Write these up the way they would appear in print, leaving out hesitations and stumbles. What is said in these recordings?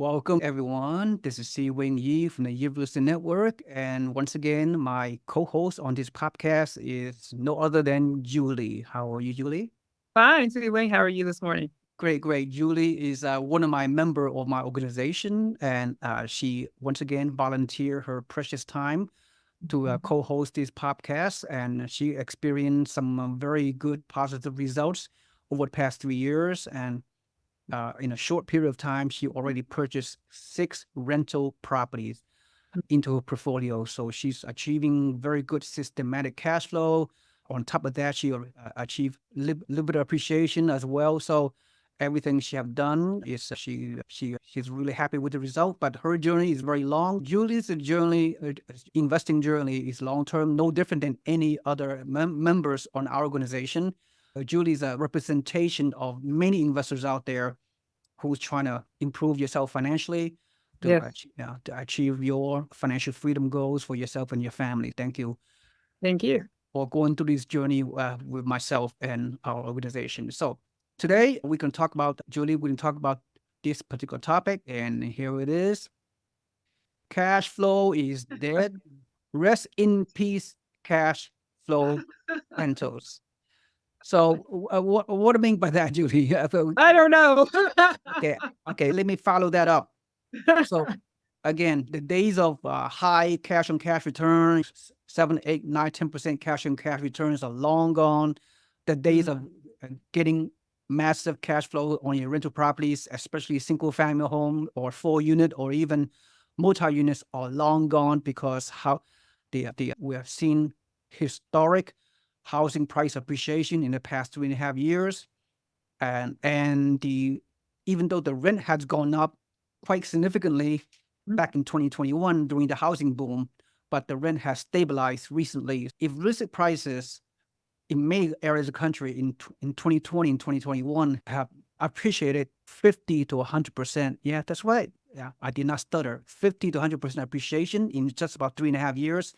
Welcome, everyone. This is Seewing Yi from the University Network. And once again, my co host on this podcast is no other than Julie. How are you, Julie? Fine, Seewing. How are you this morning? Great, great. Julie is one of my member of my organization, and she once again volunteered her precious time to Mhm. co-host this podcast, and she experienced some very good positive results over the past 3 years. And in a short period of time, she already purchased 6 rental properties into her portfolio. So she's achieving very good systematic cash flow. On top of that, she achieved little bit of appreciation as well. So everything she have done is she's really happy with the result. But her journey is very long. Julie's journey, investing journey, is long term, no different than any other members on our organization. Julie's a representation of many investors out there who's trying to improve yourself financially Yes, to achieve your financial freedom goals for yourself and your family. Thank you thank you. for going through this journey with myself and our organization. So today we can talk about, Julie, we can talk about this particular topic, and here it is. Cash flow is dead. Rest in peace, cash flow rentals. So what do I mean by that, Julie? I don't know. Okay, okay, let me follow that up. So again, the days of high cash on cash returns, 7, 8, 9, 10% cash on cash returns are long gone. The days Mhm. of getting massive cash flow on your rental properties, especially single family home or 4 unit or even multi units, are long gone because how we have seen historic housing price appreciation in the past 3.5 years, and the even though the rent has gone up quite significantly back in 2021 during the housing boom, but the rent has stabilized recently. If real estate prices in many areas of the country in 2020 and 2021 have appreciated 50 to 100%. Yeah, that's right. Yeah, I did not stutter. 50 to 100% appreciation in just about 3.5 years.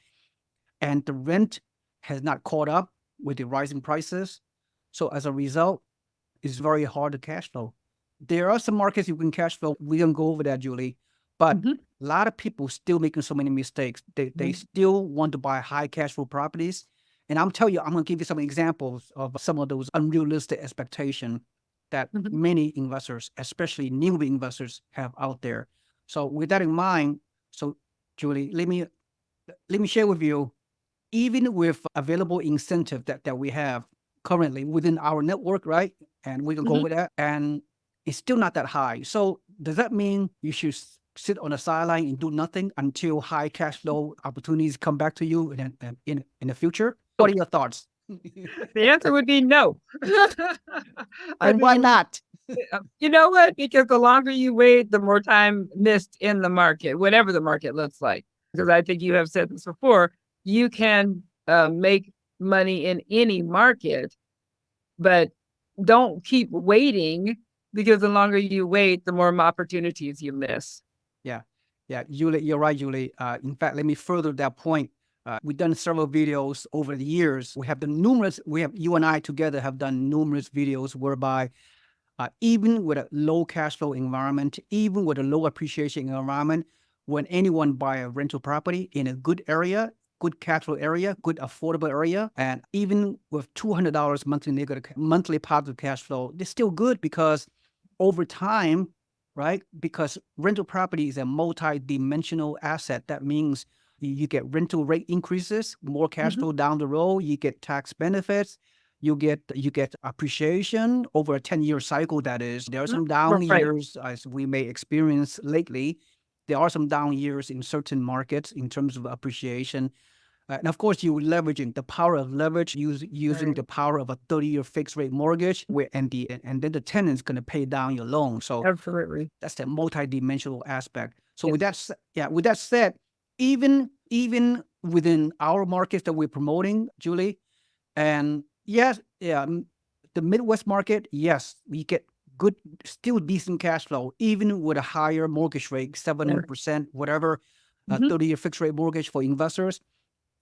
And the rent has not caught up with the rising prices. So as a result, it's very hard to cash flow. There are some markets you can cash flow. We don't go over that, Julie. But Mhm. a lot of people still making so many mistakes. They still want to buy high cash flow properties. And I'm telling you, I'm going to give you some examples of some of those unrealistic expectations that Mhm. many investors, especially newbie investors, have out there. So with that in mind, so Julie, let me share with you, even with available incentive that we have currently within our network, right? And we can go Mhm. over that, and it's still not that high. So does that mean you should sit on the sideline and do nothing until high cash flow opportunities come back to you in the future? What Oh, are your thoughts? the answer would be no. I And why mean, not? you know what? Because the longer you wait, the more time missed in the market, whatever the market looks like. Because I think you have said this before, you can make money in any market, but don't keep waiting because the longer you wait, the more opportunities you miss. Yeah, yeah, Julie, you're right, Julie. In fact, let me further that point. We've done several videos over the years. You and I together have done numerous videos whereby even with a low cash flow environment, even with a low appreciation environment, when anyone buy a rental property in a good area, good cash flow area, good affordable area, and even with $200 monthly positive cash flow, it's still good because over time, right? Because rental property is a multi-dimensional asset. That means you get rental rate increases, more cash Mhm. flow down the road, you get tax benefits, you get appreciation over a 10-year cycle. That is, there are some down Right. years as we may experience lately. There are some down years in certain markets in terms of appreciation. And of course, you leveraging the power of leverage, using Right. the power of a 30-year fixed rate mortgage, where and then the tenant's going to pay down your loan. So Absolutely. that's the multidimensional aspect. So Yes. with that said, even within our markets that we're promoting, Julie, and yes, yeah, the Midwest market, yes, we get good, still decent cash flow, even with a higher mortgage rate, Right. 7%, whatever, Mhm. 30-year fixed rate mortgage for investors.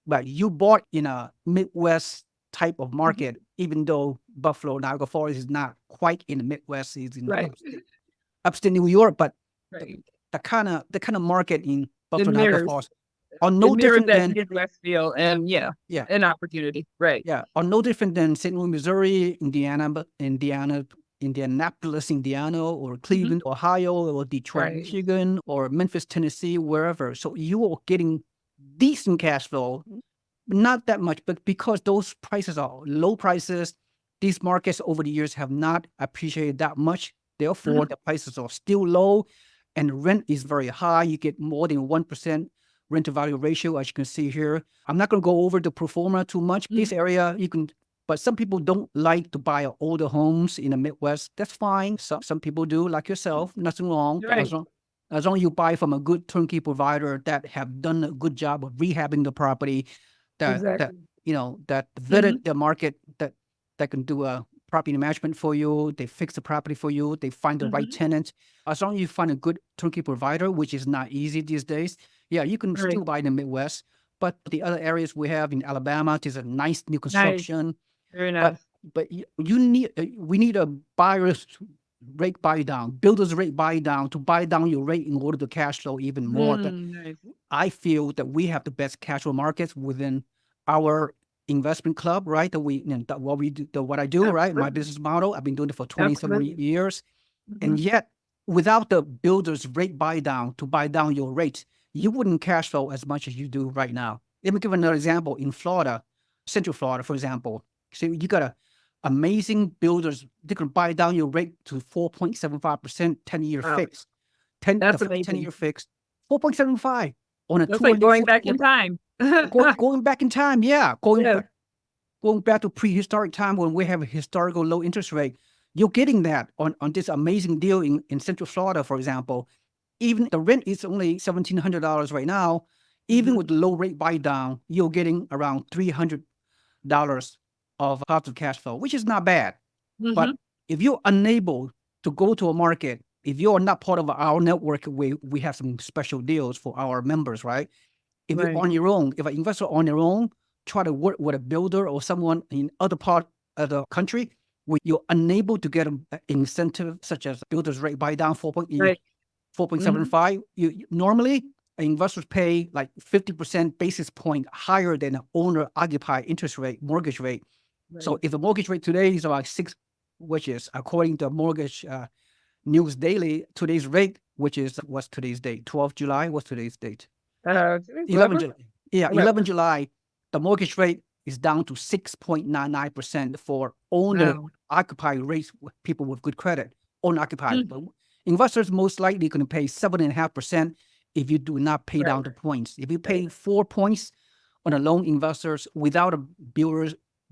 But you bought in a Midwest type of Mhm. market, even though Buffalo, Niagara Falls is not quite in the Midwest, it's in Right. upstate New York, but Right. the kind of market in It Buffalo Niagara mirrors Falls are it no mirrors different that than Midwest feel and yeah an opportunity. Right. are no different than St. Louis, Missouri, Indianapolis, Indiana, or Mhm. Cleveland, Ohio, or Detroit, Right. Michigan, or Memphis, Tennessee, wherever. So you are getting decent cash flow, not that much, but because those prices are low prices, these markets over the years have not appreciated that much. Therefore, Mhm. the prices are still low and rent is very high. You get more than 1% rent to value ratio, as you can see here. I'm not going to go over the pro forma too much. This Mhm. area, but some people don't like to buy older homes in the Midwest. That's fine. Some people do, like yourself. Nothing wrong. Right. As long as you buy from a good turnkey provider that have done a good job of rehabbing the property, that Exactly. that Mhm. vetted the market, that can do a property management for you. They fix the property for you. They find the right Mhm. tenant. As long as you find a good turnkey provider, which is not easy these days, yeah, you can Right. still buy in the Midwest. But the other areas we have in Alabama, there's a nice new Nice. construction. Very But nice. we need a buyer's rate buy down, builder's rate buy down to buy down your rate in order to cash flow even more. Nice. I feel that we have the best cash flow markets within our investment club, right? What we do, what I do, right? My Absolutely. business model. I've been doing it for 27 Absolutely. years, and Mhm. yet without the builder's rate buy down to buy down your rate, you wouldn't cash flow as much as you do right now. Let me give another example. In Florida, Central Florida, for example, so you got a amazing builders. They can buy down your rate to 4.75%, 10-year Wow. fixed, the That's first 10 amazing. year fixed, 4.75 on a That's like going 240 back in time. going back in time, yeah, Yes. going back to prehistoric time when we have a historical low interest rate. You're getting that on this amazing deal in Central Florida, for example. Even the rent is only $1,700 right now. Even Mhm. with the low rate buy down, you're getting around $300 of positive cash flow, which is not bad. But Mhm. if you're unable to go to a market, if you're not part of our network, we have some special deals for our members, right? If you're Right. on your own, if an investor on your own, try to work with a builder or someone in other part of the country where you're unable to get an incentive such as builder's rate buy down Right. Mhm. 4.75. Normally investors pay like 50% basis point higher than an owner occupied interest rate, mortgage rate. So Right. if the mortgage rate today is about six, which is according to Mortgage News Daily, today's rate, which is what's today's date? 12th July. What's today's date? Today's 11 11? July. Yeah, 11 11. July, the mortgage rate is down to 6.99% for owner Wow. occupied rates, people with good credit, owner occupied. Mm. But investors most likely going to pay 7.5% if you do not pay Right. down the points. If you Right. pay 4 points on a loan, investors without a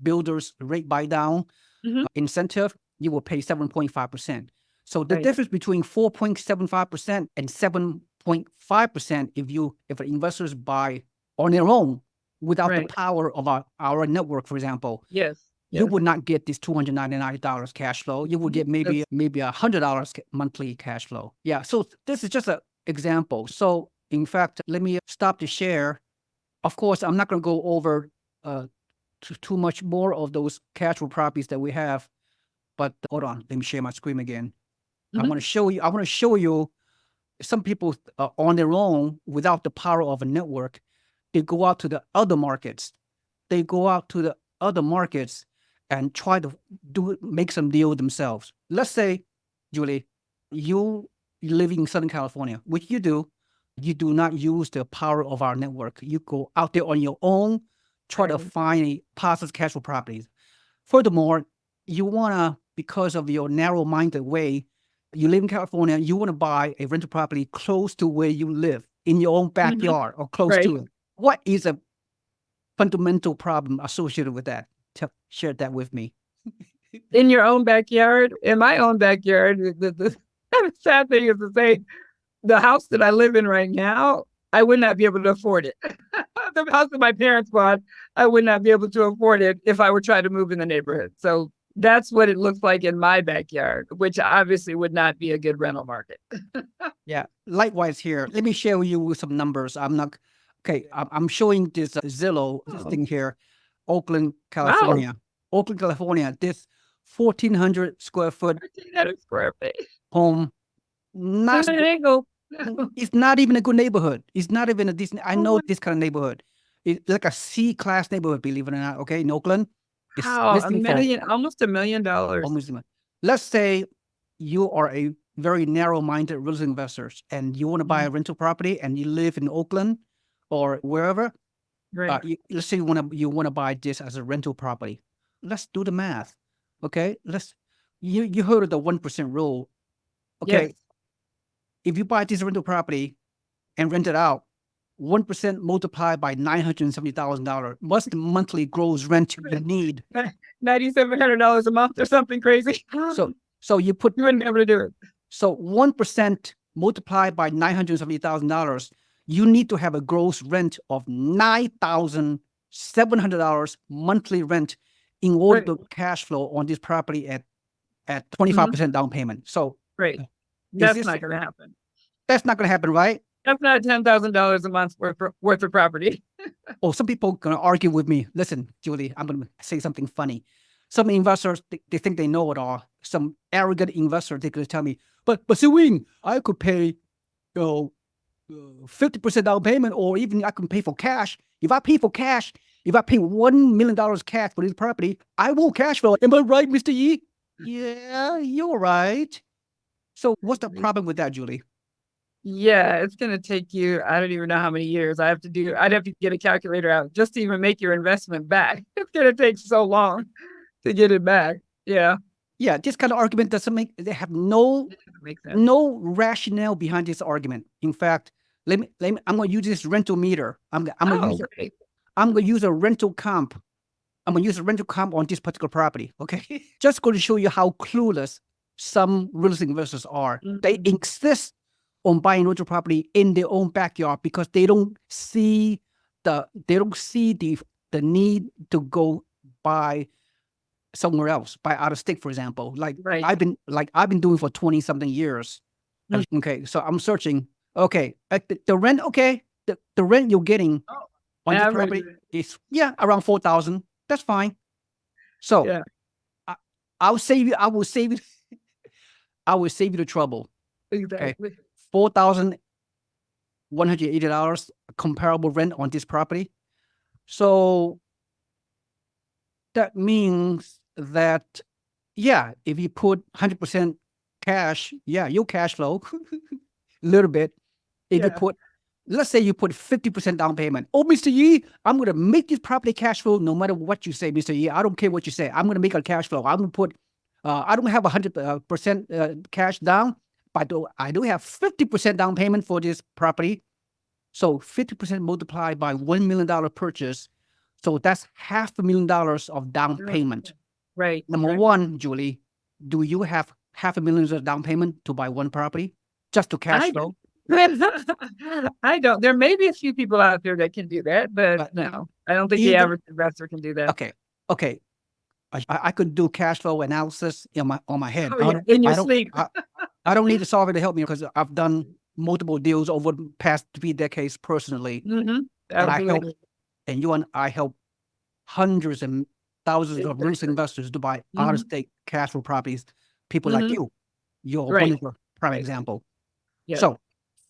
builder's rate buy down Mhm. incentive, you will pay 7.5%. So the Right. difference between 4.75% and 7.5%, if investors buy on their own without the Right. power of our network, for example, Yes. you Yes. would not get this $299 cash flow. You would Mhm. get maybe That's $100 monthly cash flow. Yeah. So this is just an example. So in fact, let me stop the share. Of course, I'm not going to go over uh, too much more of those cash flow properties that we have. But hold on, let me share my screen again. I Mhm. want to show you. I want to show you some people on their own without the power of a network. They go out to the other markets. They go out to the other markets and try to make some deal themselves. Let's say, Julie, you live in Southern California, which you do. You do not use the power of our network. You go out there on your own, try to right. find positive cash flow properties. Furthermore, you wanna, because of your narrow-minded way, you live in California, you wanna buy a rental property close to where you live, in your own Mhm. backyard or close Right. to it. What is a fundamental problem associated with that? Share that with me. In your own backyard, in my own backyard, the sad thing is to say the house that I live in right now, I would not be able to afford it. The house that my parents bought, I would not be able to afford it if I were trying to move in the neighborhood. So that's what it looks like in my backyard, which obviously would not be a good rental market. Yeah. Likewise here. Let me share with you some numbers. I'm not okay. I'm showing this Zillow Oh, thing here, Oakland, wow. California. Oakland, California. This 1,400 square foot 1,300 square feet. home, not San Diego. It's not even a good neighborhood. It's not even a decent. I Oh know my- this kind of neighborhood. It's like a C-class neighborhood, believe it or not. Okay, in Oakland, it's How a listing for million, almost $1 million. almost. Let's say you are a very narrow-minded real estate investor and you want to buy a rental property and you live in Oakland or wherever. Right. Let's say you want to buy this as a rental property. Let's do the math. Okay, you heard of the 1% rule. Okay, Yes. if you buy this rental property and rent it out, 1% multiplied by $970,000. What's the monthly gross rent you need? $9,700 a month or something crazy. So so you put You wouldn't be able to do it. so 1% multiplied by $970,000, you need to have a gross rent of $9,700 monthly rent in order Right. to cash flow on this property at Mhm. 25% down payment. So Right. is That's this not going to happen. that's not going to happen, right? That's not $10,000 a month worth of property. Oh, some people gonna argue with me. Listen, Julie, I'm gonna say something funny. Some investors they think they know it all. Some arrogant investor they could tell me, but Seewing, I could pay, 50% down payment, or even I can pay for cash. If I pay for cash, if I pay $1 million cash for this property, I will cash flow. Am I right, Mr. Yi? Yeah, you're right. So what's the problem with that, Julie? Yeah, it's going to take you, I don't even know how many years I'd have to get a calculator out just to even make your investment back. It's going to take so long to get it back. Yeah. Yeah, this kind of argument they have It doesn't make sense. no rationale behind this argument. In fact, I'm going to use this rental meter. I'm going to use Great. I'm going to use a rental comp. I'm going to use a rental comp on this particular property. Okay, just going to show you how clueless some real estate investors are. They Mhm. insist on buying rental property in their own backyard because they don't see the need to go buy somewhere else, buy out of state, for example. Right. I've been doing for 20 something years. Mm. Okay, so I'm searching. Okay, the rent. Okay, the rent you're getting Oh, on this average. property is around 4,000. That's fine. So Yeah, I, I'll save you. I will save you. I will save you the trouble. Okay, exactly. $4,180 comparable rent on this property. So that means that if you put 100% cash, you'll cash flow a little bit. If you Yeah. put, let's say you put 50% down payment. Oh, Mr. Yi, I'm going to make this property cash flow no matter what you say, Mr. Yi. I don't care what you say. I'm going to make a cash flow. I'm going to put, I don't have 100% cash down, but I do have 50% down payment for this property. So 50% multiplied by $1 million purchase. So that's $500,000 of down payment. Right. Number right. one, Julie, do you have $500,000 of down payment to buy one property just to cash I flow? I don't. There may be a few people out there that can do that, but But no, I don't think the even average investor can do that. okay. I could do cash flow analysis on my head. Oh, yeah, in your sleep. I don't need a solver to help me because I've done multiple deals over the past 3 decades personally, Mm-hmm. and I help Absolutely. I help hundreds and thousands of real estate Exactly. investors to buy out of Mm-hmm. state cash flow properties. People like Mm-hmm. you, you're one Right. of the prime Right. example. Yeah. So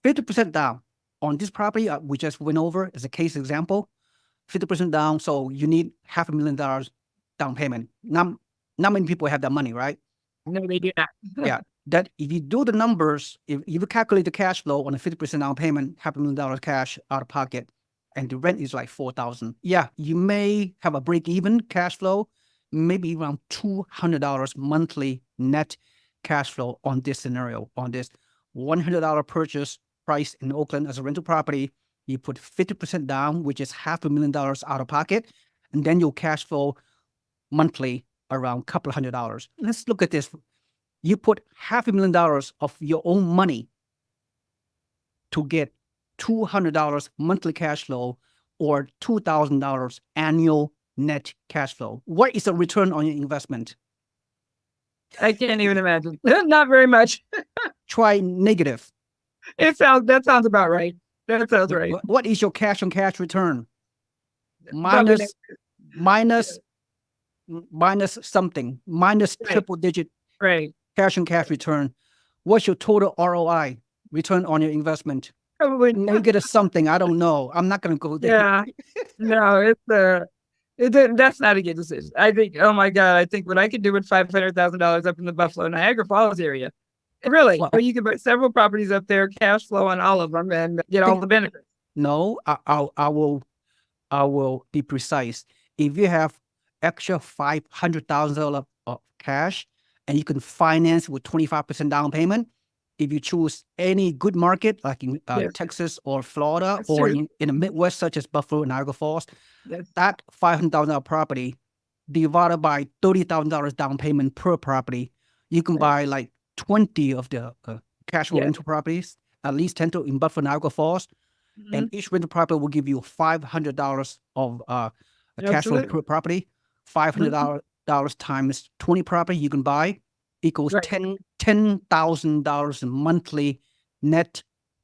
50% down on this property we just went over as a case example. 50% down, so you need $500,000 down payment. Not many people have that money, right? No, they do not. Yeah. That if you do the numbers, if you calculate the cash flow on a 50% down payment, $500,000 cash out of pocket, and the rent is like 4,000. Yeah, you may have a break even cash flow, maybe around $200 monthly net cash flow on this scenario, on this $100 purchase price in Oakland as a rental property. You put 50% down, which is $500,000 out of pocket, and then you'll cash flow monthly around a couple of $100. Let's look at this. You put $500,000 of your own money to get $200 monthly cash flow or $2,000 annual net cash flow. What is the return on your investment? I can't even imagine. Not very much. Try negative. That sounds about right. That sounds right. What is your cash on cash return? Probably Minus something, minus Right. triple digit Right. cash on cash return. What's your total ROI? return on your investment. Probably. Negative something. I don't know. I'm not going to go there. Yeah. No, that's not a good decision. I think, oh my God, I think what I could do with $500,000 up in the Buffalo Niagara Falls area. Really, Well, you can buy several properties up there, cash flow on all of them, and get all the benefits. no, I will be precise. If you have extra $500,000 of cash and you can finance with 25% down payment, if you choose any good market like in Yes, Texas or Florida that's or true. in the Midwest, such as Buffalo and Niagara Falls, Yes, that $500,000 property divided by $30,000 down payment per property, you can right. buy like 20 of the cash flow Yes. rental properties, at least 10 in Buffalo and Niagara Falls, and Mhm. each rental property will give you $500 of a cash flow per Absolutely. property. Five hundred Mhm. dollars times 20 property you can buy equals Right. $10,000 in monthly net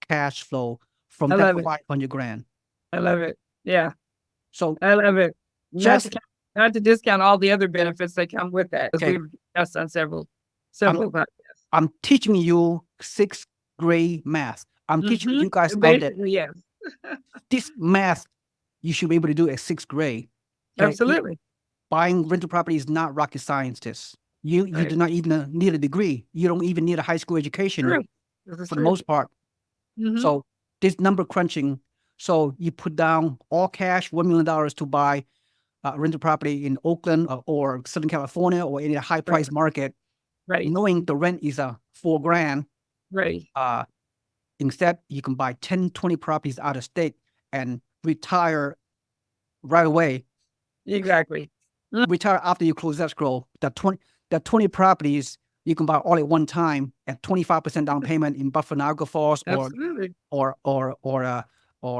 cash flow from I that love it. 500 grand. I love it. Yeah, So I love it. just Not to discount all the other benefits that come with that, as okay, we've discussed on I'm several podcasts. I'm teaching you sixth grade math. I'm teaching Mhm. you guys out there Basically, yes. this math you should be able to do at sixth grade. Okay, Absolutely. buying rental property is not rocket science. You Right. do not even need a degree. You don't even need a high school education True. This is for the true. most part. Mhm. So this number crunching. So you put down all cash, $1 million to buy rental property in Oakland or Southern California or any high Right. price market, Right. knowing the rent is $4,000. Right. Uh, Instead, you can buy 10, 20 properties out of state and retire right away. Exactly. Retire after you close escrow. The 20 properties you can buy all at one time at 25% down payment in Buffalo, Niagara Falls, Absolutely. or or or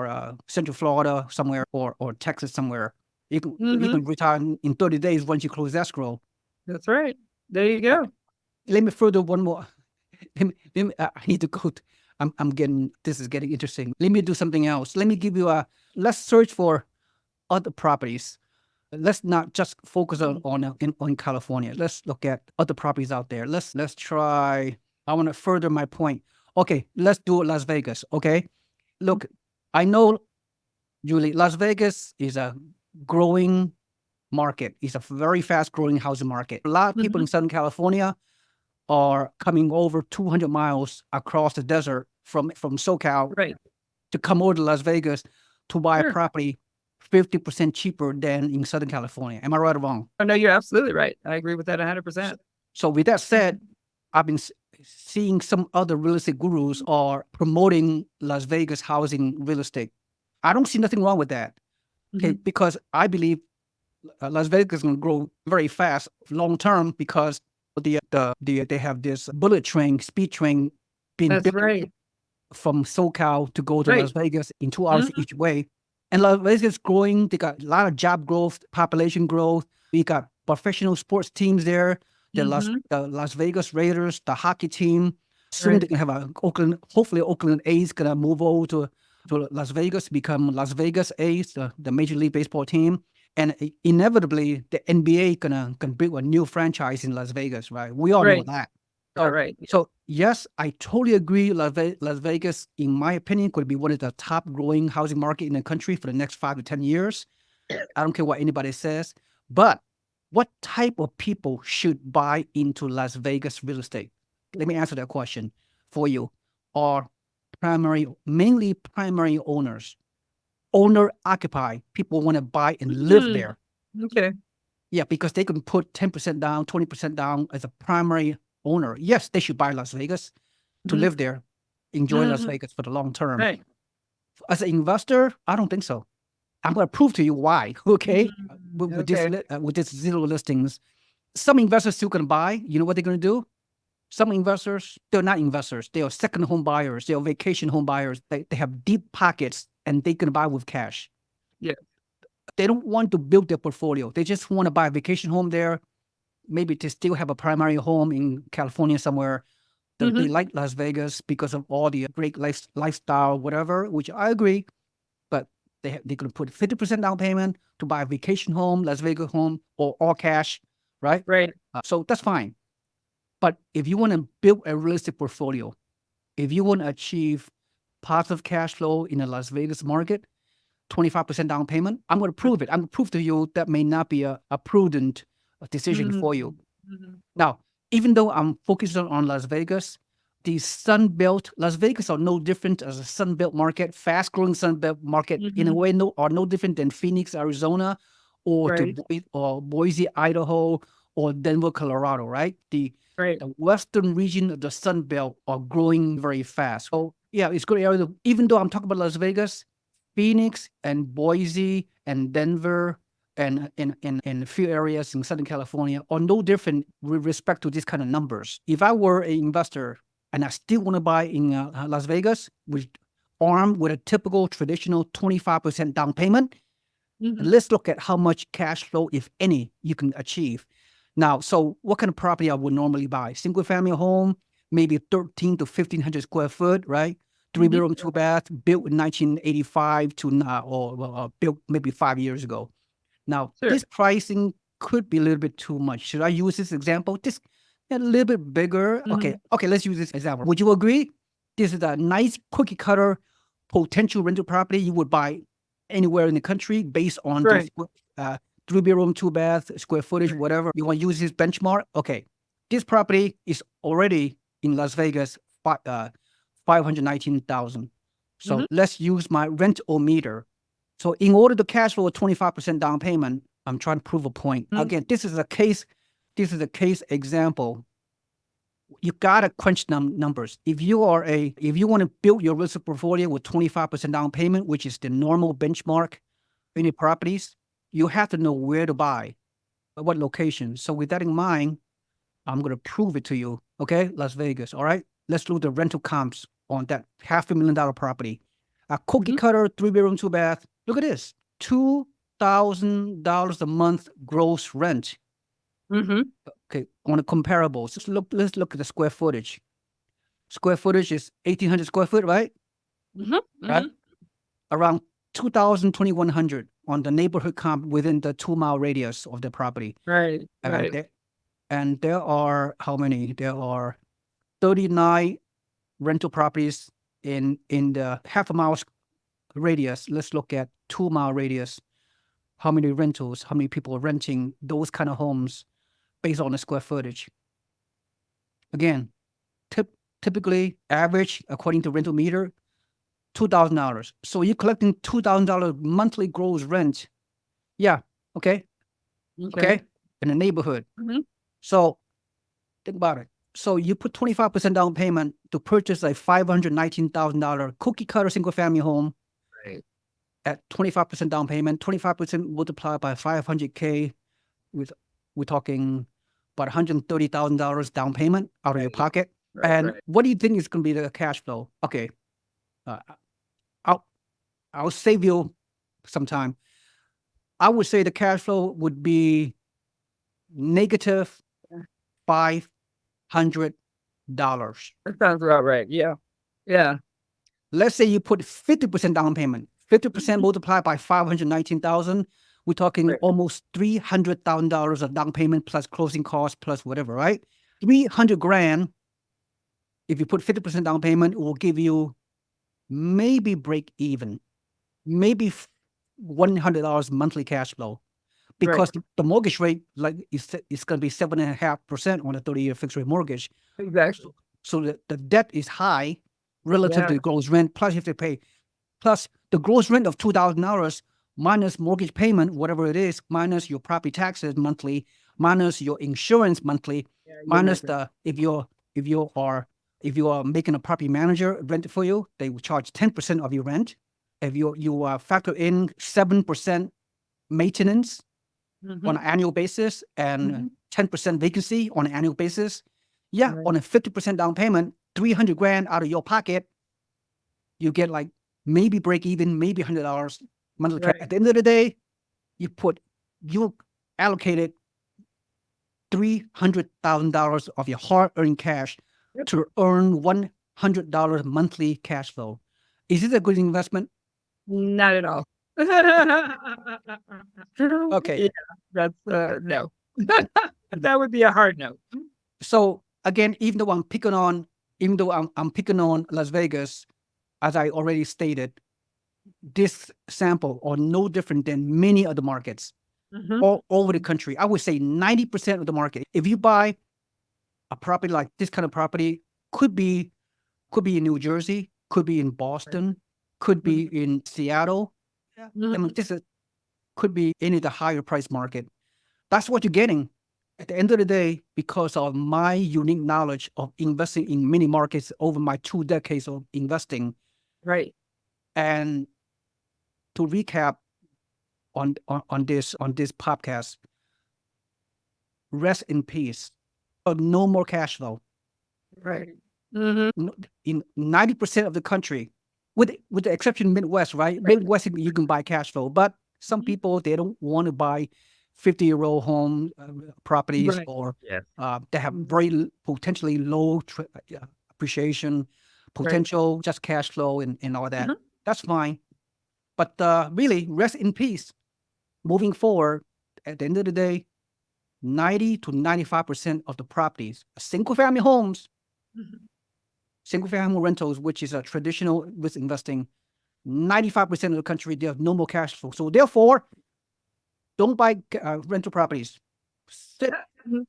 uh, Central Florida somewhere, or Texas somewhere. You Mhm. can retire in 30 days once you close escrow. That's right. There you Uh, go. Let me further one more. I need to go. I'm getting. This is getting interesting. Let me do something else. Let me give you a. Let's search for other properties. Let's not just focus on California. Let's look at other properties out there. Let's try. I want to further my point. Okay, let's do Las Vegas. Okay, look, I know, Julie, Las Vegas is a growing market. It's a very fast growing housing market. A lot of people in Mhm. Southern California are coming over 200 miles across the desert from SoCal Right. to come over to Las Vegas to buy a Sure. property 50% cheaper than in Southern California. Am I right or wrong? Oh, no, you're absolutely right. I agree with that 100%. So with that said, I've been seeing some other real estate gurus are promoting Las Vegas housing real estate. I don't see nothing wrong with that. Okay, Mhm. because I believe Las Vegas is going to grow very fast long term because they have this bullet train, speed train being That's built right. from SoCal to go to Las Right. Vegas in 2 hours Mhm. each way. And Las Vegas is growing. They got a lot of job growth, population growth. We got professional sports teams there. Mhm. The Las Vegas Raiders, the hockey team. Soon they're Right. gonna have a Oakland. Hopefully, Oakland A's gonna move over to Las Vegas, become Las Vegas A's, the Major League Baseball team. And inevitably, the NBA can build a new franchise in Las Vegas, right? We all know Right. that. All So, right. so yes, I totally agree. Las Vegas, in my opinion, could be one of the top growing housing market in the country for the next 5 to 10 years. I don't care what anybody says. But what type of people should buy into Las Vegas real estate? Let me answer that question for you. Are mainly primary owners, owner occupied. People want to buy and live Mm. there. Okay. Yeah, because they can put 10% down, 20% down as a primary owner. Yes, they should buy Las Vegas to Mhm. live there, enjoy Las Mhm. Vegas for the long term. Right. As an investor, I don't think so. I'm going to prove to you why. Okay, Mhm. with Okay. this zero listings, some investors still going to buy. You know what they're going to do? Some investors, they're not investors. They are second home buyers. They are vacation home buyers. They have deep pockets and they can buy with cash. Yeah. They don't want to build their portfolio. They just want to buy a vacation home there, maybe to still have a primary home in California somewhere. They Mhm. like Las Vegas because of all the great lifestyle, whatever, which I agree. But they're going to put 50% down payment to buy a vacation home, Las Vegas home, or all cash, right? Right. So that's fine. But if you want to build a realistic portfolio, if you want to achieve positive cash flow in the Las Vegas market, 25% down payment, I'm going to prove it. I'm going to prove to you that may not be a prudent decision for you. Mhm. Now, even though I'm focused on Las Vegas, the Sun Belt, Las Vegas are no different as a Sun Belt market, fast growing Sun Belt market in a Mhm. way, are no different than Phoenix, Arizona, or Right. or Boise, Idaho, or Denver, Colorado, right? Right. The western region of the Sun Belt are growing very fast. So yeah, it's good area. Even though I'm talking about Las Vegas, Phoenix and Boise and Denver and in a few areas in Southern California are no different with respect to these kind of numbers. If I were an investor and I still want to buy in Las Vegas, armed with a typical traditional 25% down payment, and Mhm. let's look at how much cash flow, if any, you can achieve. Now, so what kind of property I would normally buy? Single family home, maybe 13 to 1500 square foot, right? Three Mhm. bedroom, two bath, built in 1985 to now, built maybe 5 years ago. Now, Sure. this pricing could be a little bit too much. Should I use this example? This a little bit bigger. Okay, Mhm. okay, let's use this example. Would you agree? This is a nice cookie cutter potential rental property you would buy anywhere in the country based on the Right. uh, three bedroom, two bath, square footage, Right. whatever. You want to use this benchmark? Okay. This property is already in Las Vegas, 519,000. So Mhm. let's use my rental meter. So in order to cash flow a 25% down payment, I'm trying to prove a point. Mhm. Again, this is a case example. You gotta crunch numbers. If you want to build your risk portfolio with 25% down payment, which is the normal benchmark in your properties, you have to know where to buy, what location. So with that in mind, I'm gonna prove it to you. Okay, Las Vegas. All right, let's do the rental comps on that $500,000 property. A cookie Mhm. cutter, three bedroom, two bath. Look at this, $2,000 a month gross rent. Mhm. Okay, on the comparables, let's look at the square footage. Square footage is 1,800 square foot, right? Mhm. Right, Mhm. around 2,000, 2,100 on the neighborhood comp within the 2 mile radius of the property. Right. And Right. there, and there are how many? There are 39 rental properties in the half a mile radius. Let's look at 2 mile radius. How many rentals? How many people are renting those kind of homes based on the square footage? Again, typically average according to rental meter $2,000. So you're collecting $2,000 monthly gross rent. Yeah, okay, Okay. okay, in the neighborhood. Mhm. So think about it. So you put 25% down payment to purchase a $519,000 cookie cutter single family home Right. at 25% down payment, 25% multiplied by 500K, with we're talking about $130,000 down payment out of your Right. pocket. Right. And Right. what do you think is going to be the cash flow? Okay, uh, I'll I'll save you some time. I would say the cash flow would be negative $500. That sounds about right. Yeah. Yeah. Let's say you put 50% down payment, 50% Mhm. multiplied by 519,000. We're talking Right. almost $300,000 of down payment plus closing costs plus whatever, right? 300 grand. If you put 50% down payment, it will give you maybe break even, maybe $100 monthly cash flow, Right. because the mortgage rate like is going to be 7.5% on a 30-year fixed rate mortgage. Exactly. So the debt is high relative Yeah. to the gross rent. Plus you have to pay, plus the gross rent of $2,000 minus mortgage payment, whatever it is, minus your property taxes monthly, minus your insurance monthly, Yeah. You're minus making. the if you are if you are making a property manager rent it for you, they will charge 10% of your rent. If you factor in 7% maintenance on Mhm. an annual basis and Mhm. 10% vacancy on an annual basis, yeah, Right. on a 50% down payment, 300 grand out of your pocket, you get like maybe break even, maybe $100 monthly cash. Right. At the end of the day, you allocated $300,000 of your hard-earned cash Yep. to earn $100 monthly cash flow. Is it a good investment? Not at all. Okay, Yeah. That's no. That would be a hard no. so again, even though I'm picking on even though I'm picking on Las Vegas, as I already stated, this sample are no different than many other markets all over the country. I would say 90% of the market. If you buy a property like this kind of property, could be in New Jersey, could be in Boston, could be in Seattle. I mean, could be any of the higher price market. That's what you're getting. At the end of the day, because of my unique knowledge of investing in many markets over my 2 decades of investing, Right. and to recap on this podcast, rest in peace. No more cash flow. Right. In 90% of the country, with the exception of Midwest, right? Midwest, you can buy cash flow, but some people, they don't want to buy 50-year-old home properties, Right. or Yes. they have very potentially low appreciation potential, just cash flow and all that. That's fine. But really, rest in peace. Moving forward, at the end of the day, 90 to 95% of the properties, single-family homes, single-family rentals, which is a traditional risk investing, 95% of the country, there's no more cash flow. So therefore, don't buy rental properties. Sit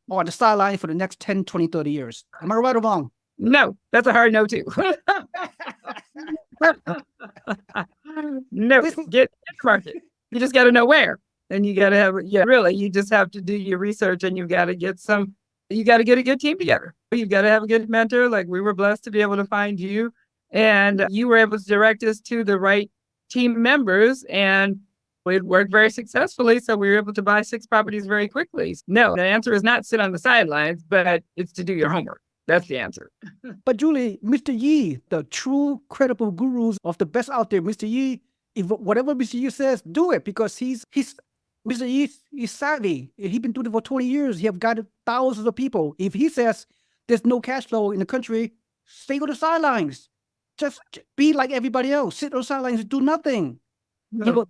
on the sideline for the next 10, 20, 30 years. Am I right or wrong? No, that's a hard no too. No, get market. You just got to know where, and you got to have, really, you just have to do your research, and you got to get a good team together. You've got to have a good mentor. Like, we were blessed to be able to find you, and you were able to direct us to the right team members, and it worked very successfully. So we were able to buy 6 properties very quickly. No, the answer is not sit on the sidelines, but it's to do your homework. That's the answer. But Julie, Mr. Yi, the true credible gurus of the best out there, Mr. Yi, if whatever Mr. Yi says, do it, because he's Mr. Yi is savvy. He's been doing it for 20 years. He have guided thousands of people. If he says there's no cash flow in the country, stay on the sidelines. Just be like everybody else. Sit on the sidelines and do nothing. No.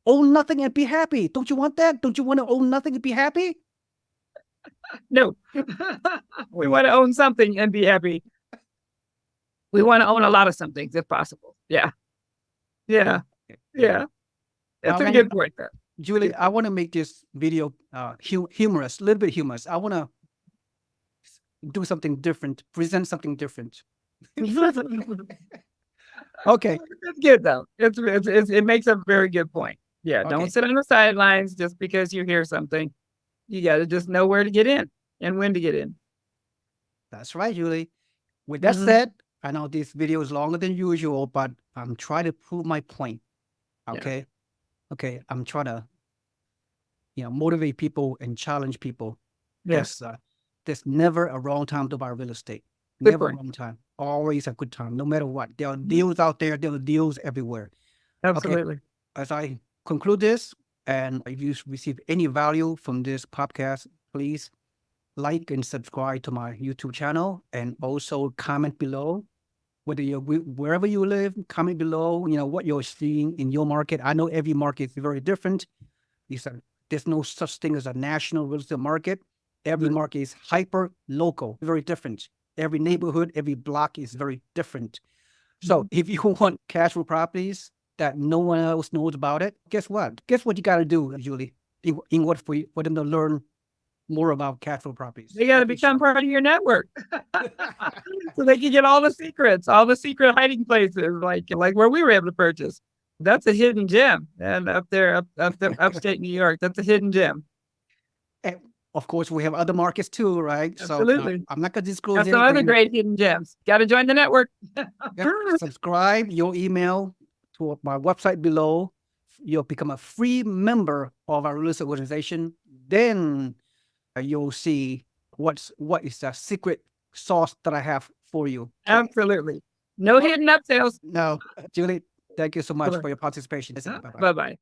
Own nothing and be happy. Don't you want that? Don't you want to own nothing and be happy? No. We want to own something and be happy. We want to own a lot of some things if possible. Yeah. Yeah. Yeah. That's a good point there. Julie, I want to make this video humorous, a little bit humorous. I want to do something different, present something different. Okay. It's good though. It makes a very good point. Yeah. Okay. Don't sit on the sidelines just because you hear something. You got to just know where to get in and when to get in. That's right, Julie. With that said, I know this video is longer than usual, but I'm trying to prove my point. Okay. Okay. I'm trying to, motivate people and challenge people. Yes. There's never a wrong time to buy real estate. Good Never a point. wrong time. Always a good time, no matter what. There are deals out there. There are deals everywhere. Absolutely. As I conclude this, and if you receive any value from this podcast, please like and subscribe to my YouTube channel, and also comment below. Wherever you live, comment below, what you're seeing in your market. I know every market is very different. There's no such thing as a national real estate market. Every market is hyper local, very different. Every neighborhood, every block is very different. So if you want cash flow properties that no one else knows about it, guess what? Guess what you got to do, Julie, in order for them to learn more about cash flow properties? They got to become part of your network, so they can get all the secrets, all the secret hiding places, like where we were able to purchase. That's a hidden gem, and up there, upstate New York, that's a hidden gem. And of course, we have other markets too, right? Absolutely. So I'm not going to disclose That's some other anything. great hidden gems. Got to join the network. Subscribe your email to my website below. You'll become a free member of our real estate organization. Then you'll see what is the secret sauce that I have for you. Absolutely. No hidden upsells. No, Julie, thank you so much Bye-bye. for your participation. Bye-bye.